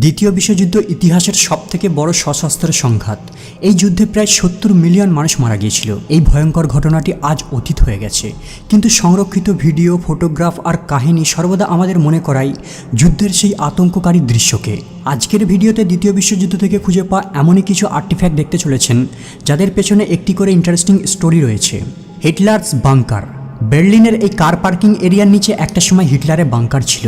দ্বিতীয় বিশ্বযুদ্ধ ইতিহাসের সবথেকে বড় সশস্ত্র সংঘাত। এই যুদ্ধে প্রায় 70 মিলিয়ন মানুষ মারা গিয়েছিল। এই ভয়ঙ্কর ঘটনাটি আজ অতীত হয়ে গেছে, কিন্তু সংরক্ষিত ভিডিও, ফটোগ্রাফ আর কাহিনী সর্বদা আমাদের মনে করায় যুদ্ধের সেই আতঙ্ককারী দৃশ্যকে। আজকের ভিডিওতে দ্বিতীয় বিশ্বযুদ্ধ থেকে খুঁজে পাওয়া এমনই কিছু আর্টিফ্যাক্ট দেখতে চলেছেন যাদের পেছনে একটি করে ইন্টারেস্টিং স্টোরি রয়েছে। Hitler's bunker. বার্লিনের এই কার পার্কিং এরিয়ার নিচে একটা সময় হিটলারের বাংকার ছিল,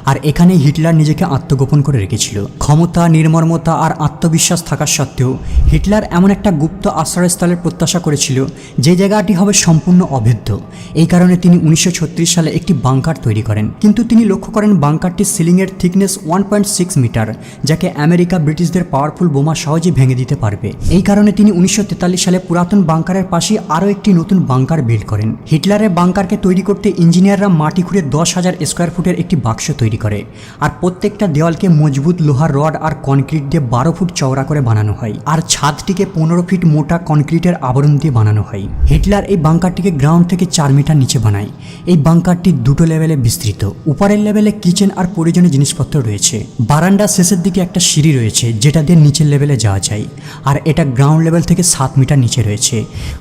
আর এখানে হিটলার নিজেকে আত্মগোপন করে রেখেছিল। ক্ষমতা, নির্মমতা আর আত্মবিশ্বাস থাকা সত্ত্বেও হিটলার এমন একটা গুপ্ত আশ্রয়স্থলের প্রত্যাশা করেছিল যে জায়গাটি হবে সম্পূর্ণ অভেদ্য। এই কারণে তিনি 1936 সালে একটি বাংকার তৈরি করেন, কিন্তু তিনি লক্ষ্য করেন বাংকারটির সিলিংয়ের থিকনেস 1.6 মিটার, যাকে আমেরিকা ব্রিটিশদের পাওয়ারফুল বোমা সহজেই ভেঙে দিতে পারবে। এই কারণে তিনি 1943 সালে পুরাতন বাংকারের পাশে আরও একটি নতুন বাংকার বিল্ড করেন। হিটলারের বাংকারকে তৈরি করতে ইঞ্জিনিয়াররা মাটি খুঁড়ে 10,000 স্কোয়ার ফুটের একটি বাক্স তৈরি করে, আর প্রত্যেকটা দেওয়ালকে মজবুত লোহার রড আর কনক্রিট দিয়ে 12 ফুট চওড়া করে বানানো হয়, আর ছাদটিকে 15 ফিট মোটা কনক্রিটের আবরণ দিয়ে বানানো হয়। হিটলার এই বাংকারটিকে গ্রাউন্ড থেকে 4 মিটার নিচে বানায়। এই বাংকারটি দুটো লেভেলে বিস্তৃত। উপরের লেভেলে কিচেন আর প্রয়োজনীয় জিনিসপত্র রয়েছে। বারান্দার শেষের দিকে একটা সিঁড়ি রয়েছে যেটা দিয়ে নিচের লেভেলে যাওয়া যায়, আর এটা গ্রাউন্ড লেভেল থেকে 7 মিটার নিচে রয়েছে।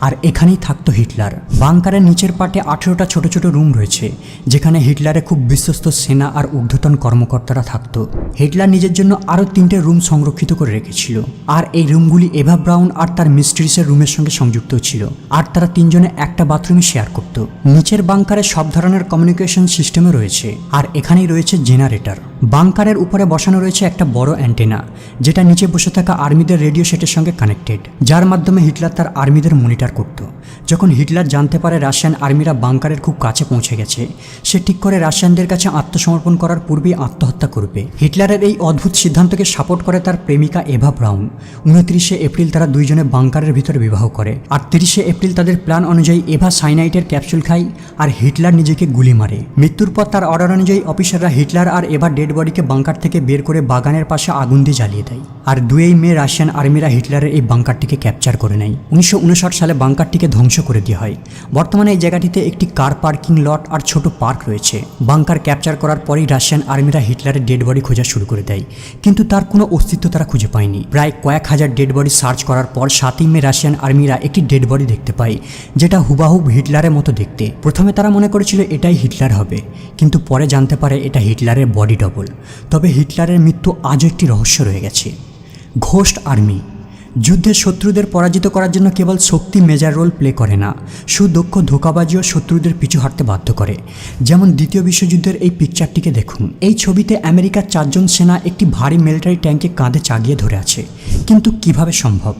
আর এখানেই থাকতো হিটলার। বাংকারের নিচের পার্টে 18টা ছোট ছোট রুম রয়েছে, যেখানে হিটলারের খুব বিশ্বস্ত সেনা আর ঊর্ধ্বতন কর্মকর্তারা থাকতো। হিটলার নিজের জন্য আরও 3টে রুম সংরক্ষিত করে রেখেছিল, আর এই রুমগুলি এভা ব্রাউন আর তার মিস্ট্রিসের রুমের সঙ্গে সংযুক্ত ছিল, আর তারা 3 জনে একটা বাথরুমে শেয়ার করত। নিচের বাংকারে সব ধরনের কমিউনিকেশন সিস্টেমও রয়েছে, আর এখানেই রয়েছে জেনারেটর। বাংকারের উপরে বসানো রয়েছে একটা বড় অ্যান্টেনা, যেটা নিচে বসে থাকা আর্মিদের রেডিও সেটের সঙ্গে কানেক্টেড, যার মাধ্যমে হিটলার তার আর্মিদের মনিটর করত। যখন হিটলার জানতে পারে রাশিয়ান আর্মিরা বাংকারের খুব কাছে পৌঁছে গেছে, সে ঠিক করে রাশিয়ানদের কাছে আত্মসমর্পণ করার পূর্বেই আত্মহত্যা করবে। হিটলারের এই অদ্ভুত সিদ্ধান্তকে সাপোর্ট করে তার প্রেমিকা এভা ব্রাউন। 29 এপ্রিল তারা দুইজনে বাংকারের ভিতরে বিবাহ করে, আর 30 এপ্রিল তাদের প্ল্যান অনুযায়ী এভা সাইনাইটের ক্যাপসুল খায় আর হিটলার নিজেকে গুলি মারে। মৃত্যুর পর তার অর্ডার অনুযায়ী অফিসাররা হিটলার আর এভা ডেড বডিকে বাংকার থেকে বের করে বাগানের পাশে আগুন দিয়ে জ্বালিয়ে দেয়। আর 2 মে রাশিয়ান আর্মিরা হিটলারের এই বাংকারটিকে ক্যাপচার করে নেয়। 1959 সালে বাংকারটিকে ধ্বংস করে দেওয়া হয়। বর্তমানে এই জায়গাটিতে একটি কার পার্কিং লট আর ছোট পার্ক রয়েছে। বাংকার ক্যাপচার করার পরেই রাশিয়ান আর্মিরা হিটলারের ডেড বডি খোঁজা শুরু করে দেয়, কিন্তু তার কোনো অস্তিত্ব তারা খুঁজে পায়নি। প্রায় কয়েক হাজার ডেড বডি সার্চ করার পর 7 মে রাশিয়ান আর্মিরা একটি ডেড বডি দেখতে পায়, যেটা হুবাহুব হিটলারের মতো দেখতে। প্রথমে তারা মনে করেছিল এটাই হিটলার হবে, কিন্তু পরে জানতে পারে এটা হিটলারের বডি ডবল। তবে হিটলারের মৃত্যু আজও একটি রহস্য রয়ে গেছে। Ghost army. যুদ্ধের শত্রুদের পরাজিত করার জন্য কেবল শক্তি মেজর রোল প্লে করে না, সুদক্ষ ধোঁকাবাজিও শত্রুদের পিছু হাঁটতে বাধ্য করে। যেমন দ্বিতীয় বিশ্বযুদ্ধের এই পিকচারটিকে দেখুন। এই ছবিতে আমেরিকার 4 জন সেনা একটি ভারী মিলিটারি ট্যাঙ্কে কাঁধে চাগিয়ে ধরে আছে, কিন্তু কিভাবে সম্ভব?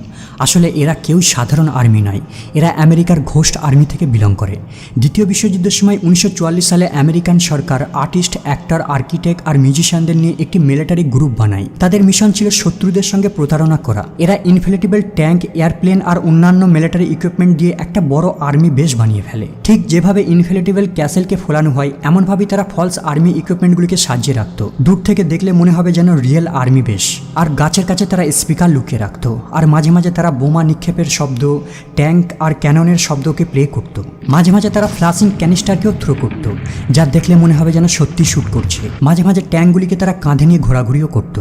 আসলে এরা কেউ সাধারণ আর্মি নয়, এরা আমেরিকার ঘোস্ট আর্মি থেকে বিলং করে। দ্বিতীয় বিশ্বযুদ্ধের সময় 1944 সালে আমেরিকান সরকার আর্টিস্ট, অ্যাক্টর, আর্কিটেক্ট আর মিউজিশিয়ানদের নিয়ে একটি মিলিটারি গ্রুপ বানায়। তাদের মিশন ছিল শত্রুদের সঙ্গে প্রতারণা করা। এরা ইনফ্লেটেবল ট্যাঙ্ক, এয়ারপ্লেন আর অন্যান্য মিলিটারি ইকুইপমেন্ট দিয়ে একটা বড় আর্মি বেস বানিয়ে ফেলে। ঠিক যেভাবে ইনফ্লেটেবল ক্যাসেলকে ফোলানো হয়, এমনভাবেই তারা ফলস আর্মি ইকুইপমেন্টগুলিকে সাজিয়ে রাখত। দূর থেকে দেখলে মনে হবে যেন রিয়েল আর্মি বেস। আর গাছের কাছে তারা স্পিকার লুকিয়ে রাখত, আর মাঝে মাঝে তারা বোমা নিক্ষেপের শব্দ, ট্যাঙ্ক আর ক্যাননের শব্দকে প্লে করত। মাঝে মাঝে তারা ফ্লাশিং ক্যানিস্টারকেও থ্রো করত, যা দেখলে মনে হবে যেন সত্যি শ্যুট করছে। মাঝে মাঝে ট্যাঙ্কগুলিকে তারা কাঁধে নিয়ে ঘোরাঘুরিও করত,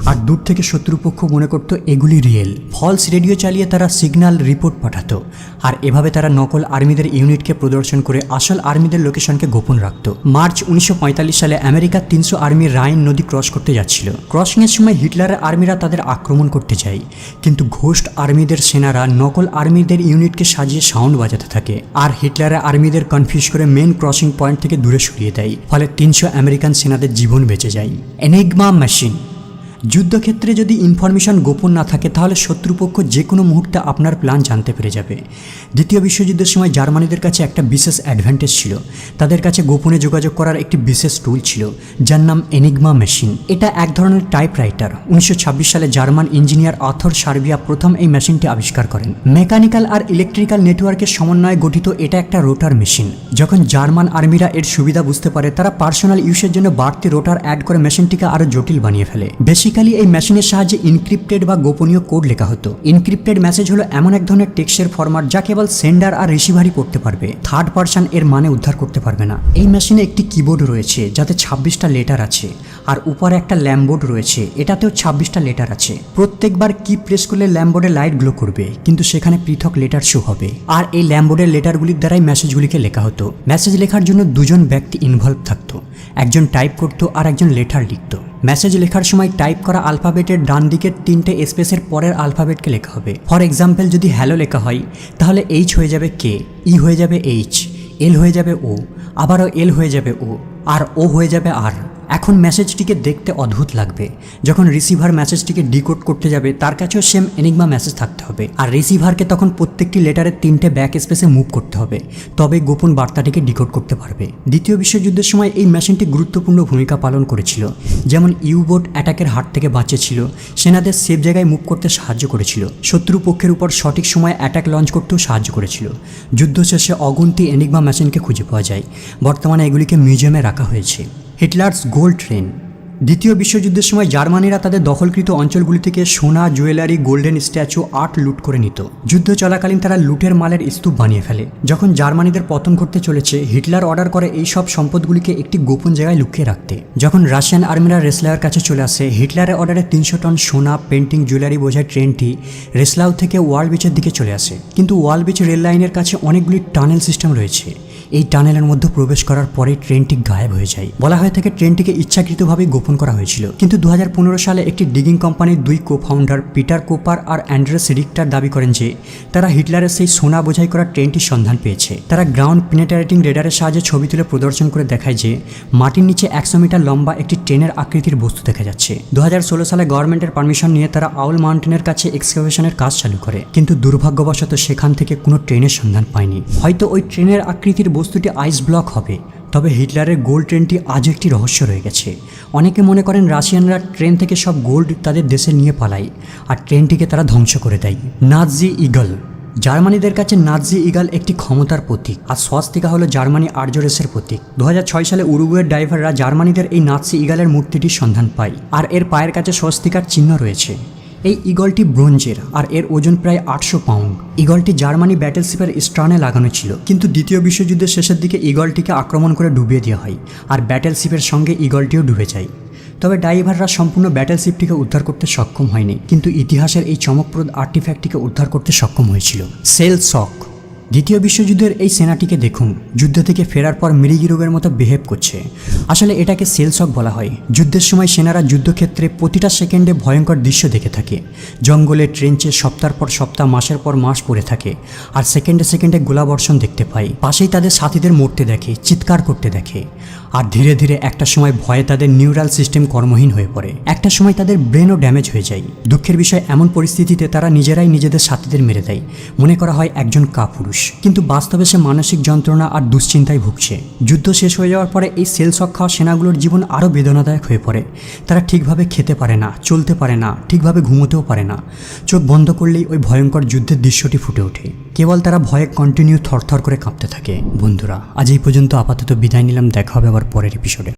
আর দূর থেকে শত্রুপক্ষ মনে করত এগুলি রিয়েল। ফলস রেডিও চালিয়ে তারা সিগন্যাল রিপোর্ট পাঠাতো, আর এভাবে তারা নকল আর্মিদের ইউনিটকে প্রদর্শন করে আসল আর্মিদের লোকেশনকে গোপন রাখত। মার্চ 1945 সালে আমেরিকার 300 আর্মি রাইন নদী ক্রস করতে যাচ্ছিল। ক্রসিংয়ের সময় হিটলারের আর্মিরা তাদের আক্রমণ করতে যায়, কিন্তু ঘোস্ট আর্মিদের সেনারা নকল আর্মিদের ইউনিটকে সাজিয়ে সাউন্ড বাজাতে থাকে, আর হিটলারের আর্মিদের কনফিউজ করে মেন ক্রসিং পয়েন্ট থেকে দূরে সরিয়ে দেয়। ফলে 300 আমেরিকান সেনাদের জীবন বেঁচে যায়। Enigma machine. যুদ্ধক্ষেত্রে যদি ইনফরমেশন গোপন না থাকে, তাহলে শত্রুপক্ষ যে কোনো মুহূর্তে আপনার প্ল্যান জানতে পেরে যাবে। দ্বিতীয় বিশ্বযুদ্ধের সময় জার্মানিদের কাছে একটা বিশেষ অ্যাডভান্টেজ ছিল। তাদের কাছে গোপনে যোগাযোগ করার একটি বিশেষ টুল ছিল, যার নাম এনিগমা মেশিন। এটা এক ধরনের টাইপরাইটার। 1926 সালে জার্মান ইঞ্জিনিয়ার আর্থার সার্বিয়া প্রথম এই মেশিনটি আবিষ্কার করেন। মেকানিক্যাল আর ইলেকট্রিক্যাল নেটওয়ার্কের সমন্বয়ে গঠিত এটা একটা রোটার মেশিন। যখন জার্মান আর্মিরা এর সুবিধা বুঝতে পারে, তারা পার্সোনাল ইউজের জন্য বাড়তি রোটার অ্যাড করে মেশিনটিকে আরও জটিল বানিয়ে ফেলে। বেসিক্যালি এই মেশিনের সাহায্যে ইনক্রিপ্টেড বা গোপনীয় কোড লেখা হতো। ইনক্রিপ্টেড মেসেজ হলো এমন এক ধরনের টেক্সটের ফরম্যাট যা কেবল সেন্ডার আর রিসিভারই পড়তে পারবে, থার্ড পার্সন এর মানে উদ্ধার করতে পারবে না। এই মেশিনে একটি কিবোর্ড রয়েছে যাতে 26টা লেটার আছে, আর উপরে একটা ল্যাম্পবোর্ড রয়েছে, এটাতেও 26টা লেটার আছে। প্রত্যেকবার কি প্রেস করলে ল্যাম্পবোর্ডে লাইট গ্লো করবে, কিন্তু সেখানে পৃথক লেটার শো হবে। আর এই ল্যাম্পবোর্ডের লেটারগুলির দ্বারাই মেসেজগুলিকে লেখা হতো। মেসেজ লেখার জন্য দুজন ব্যক্তি ইনভলভ থাকতো, একজন টাইপ করতো আর একজন লেটার লিখত। মেসেজ লেখার সময় টাইপ করা আলফাবেটের ডান দিকের 3টে স্পেসের পরের আলফাবেটকে লেখা হবে। ফর এক্সাম্পল, যদি হ্যালো লেখা হয় তাহলে এইচ হয়ে যাবে কে, ই হয়ে যাবে এইচ, এল হয়ে যাবে ও, আবারও এল হয়ে যাবে ও, আর ও হয়ে যাবে আর। এখন মেসেজটিকে দেখতে অদ্ভুত লাগবে। যখন রিসিভার মেসেজটিকে ডিকোড করতে যাবে তার কাছেও সেম এনিগমা মেসেজ থাকতে হবে, আর রিসিভারকে তখন প্রত্যেকটি লেটারের 3টে ব্যাক স্পেসে মুভ করতে হবে, তবে গোপন বার্তাটিকে ডিকোড করতে পারবে। দ্বিতীয় বিশ্বযুদ্ধের সময় এই মেশিনটি গুরুত্বপূর্ণ ভূমিকা পালন করেছিল, যেমন ইউবোট অ্যাটাকের হাত থেকে বাঁচিয়েছিল, সেনাদের সেফ জায়গায় মুভ করতে সাহায্য করেছিল, শত্রু পক্ষের উপর সঠিক সময়ে অ্যাটাক লঞ্চ করতেও সাহায্য করেছিল। যুদ্ধ শেষে অগুন্তি এনিগমা মেশিনকে খুঁজে পাওয়া যায়, বর্তমানে এগুলিকে মিউজিয়ামে রাখা হয়েছে। Hitler's gold train. দ্বিতীয় বিশ্বযুদ্ধের সময় জার্মানিরা তাদের দখলকৃত অঞ্চলগুলি থেকে সোনা, জুয়েলারি, গোল্ডেন স্ট্যাচু, আর্ট লুট করে নিত। যুদ্ধ চলাকালীন তারা লুটের মালের স্তূপ বানিয়ে ফেলে। যখন জার্মানিদের পতন ঘটতে চলেছে, হিটলার অর্ডার করে এই সব সম্পদগুলিকে একটি গোপন জায়গায় লুকিয়ে রাখতে। যখন রাশিয়ান আর্মিরা রেসলাওয়ের কাছে চলে আসে, হিটলারের অর্ডারে 300 টন সোনা, পেন্টিং, জুয়েলারি বোঝায় ট্রেনটি রেসলাউ থেকে ওয়াল বিচের দিকে চলে আসে। কিন্তু ওয়াল বিচ রেল লাইনের কাছে অনেকগুলি টানেল সিস্টেম রয়েছে। এই টানেলের মধ্যে প্রবেশ করার পরে ট্রেনটি গায়েব হয়ে যায়। বলা হয়ে থাকে ট্রেনটিকে ইচ্ছাকৃতভাবে গোপন করা হয়েছিল। কিন্তু 2015 সালে একটি ডিগিং কোম্পানির 2 কো-ফাউন্ডার পিটার কোপার আর অ্যান্ড্রেস রিক্টার দাবি করেন যে তারা হিটলারের সেই সোনা বোঝাই করা ট্রেনটির সন্ধান পেয়েছে। তারা গ্রাউন্ড পেনেট্রেটিং রেডারের সাহায্যে ছবি তুলে প্রদর্শন করে দেখায় যে মাটির নিচে 100 মিটার লম্বা একটি ট্রেনের আকৃতির বস্তু দেখা যাচ্ছে। 2016 সালে গভর্নমেন্টের পারমিশন নিয়ে তারা আউল মাউন্টেনের কাছে এক্সকাভেশনের কাজ চালু করে, কিন্তু দুর্ভাগ্যবশত সেখান থেকে কোনো ট্রেনের সন্ধান পায়নি। হয়তো ওই ট্রেনের আকৃতির বস্তুটি আইস ব্লক হবে। তবে হিটলারের গোল্ড ট্রেনটি আজও একটি রহস্য রয়ে গেছে। অনেকে মনে করেন রাশিয়ানরা ট্রেন থেকে সব গোল্ড তাদের দেশে নিয়ে পালায় আর ট্রেনটিকে তারা ধ্বংস করে দেয়। নাৎজি ইগল। জার্মানিদের কাছে নাৎজি ইগল একটি ক্ষমতার প্রতীক, আর স্বাস্তিকা হলো জার্মানি আর্য রেসের প্রতীক। 2006 সালে উরুগুয়ের ড্রাইভাররা জার্মানিদের এই নাৎজি ইগলের মূর্তিটির সন্ধান পায়, আর এর পায়ের কাছে স্বস্তিকার চিহ্ন রয়েছে। এই ইগলটি ব্রোঞ্জের আর এর ওজন প্রায় 800 পাউন্ড। ইগলটি জার্মানি ব্যাটেলশিপের স্টার্নে লাগানো ছিল, কিন্তু দ্বিতীয় বিশ্বযুদ্ধের শেষের দিকে ইগলটিকে আক্রমণ করে ডুবিয়ে দেওয়া হয়, আর ব্যাটেলশিপের সঙ্গে ইগলটিও ডুবে যায়। তবে ড্রাইভাররা সম্পূর্ণ ব্যাটেলশিপটিকে উদ্ধার করতে সক্ষম হয়নি, কিন্তু ইতিহাসের এই চমকপ্রদ আর্টিফ্যাক্টটিকে উদ্ধার করতে সক্ষম হয়েছিল। সেল শক। দ্বিতীয় বিশ্বযুদ্ধের এই সেনাটিকে দেখুন, যুদ্ধ থেকে ফেরার পর মৃগী রোগের মতো বিহেভ করছে। আসলে এটাকে সেল শক বলা হয়। যুদ্ধের সময় সেনারা যুদ্ধক্ষেত্রে প্রতিটা সেকেন্ডে ভয়ঙ্কর দৃশ্য দেখে থাকে। জঙ্গলে, ট্রেঞ্চে সপ্তাহ পর সপ্তাহ, মাসের পর মাস পড়ে থাকে, আর সেকেন্ডে সেকেন্ডে গোলাবর্ষণ দেখতে পায়। পাশেই তাদের সাথীদের মরতে দেখে, চিৎকার করতে দেখে, আর ধীরে ধীরে একটা সময় ভয়ে তাদের নিউরাল সিস্টেম কর্মহীন হয়ে পড়ে। একটা সময় তাদের ব্রেনও ড্যামেজ হয়ে যায়। দুঃখের বিষয়, এমন পরিস্থিতিতে তারা নিজেরাই নিজেদের সাথীদের মেরে দেয়। মনে করা হয় একজন কাপুরুষ, কিন্তু বাস্তবে সে মানসিক যন্ত্রণা আর দুশ্চিন্তায় ভুগছে। যুদ্ধ শেষ হয়ে যাওয়ার পরে এই সেল শক খাওয়া সেনাগুলোর জীবন আরও বেদনাদায়ক হয়ে পড়ে। তারা ঠিকভাবে খেতে পারে না, চলতে পারে না, ঠিকভাবে ঘুমোতেও পারে না। চোখ বন্ধ করলেই ওই ভয়ঙ্কর যুদ্ধের দৃশ্যটি ফুটে ওঠে। কেবল তারা ভয়ে কন্টিনিউ থরথর করে কাঁপতে থাকে। বন্ধুরা, আজ এই পর্যন্ত আপাতত বিদায় নিলাম। দেখা হবে আবার পরের এপিসোডে।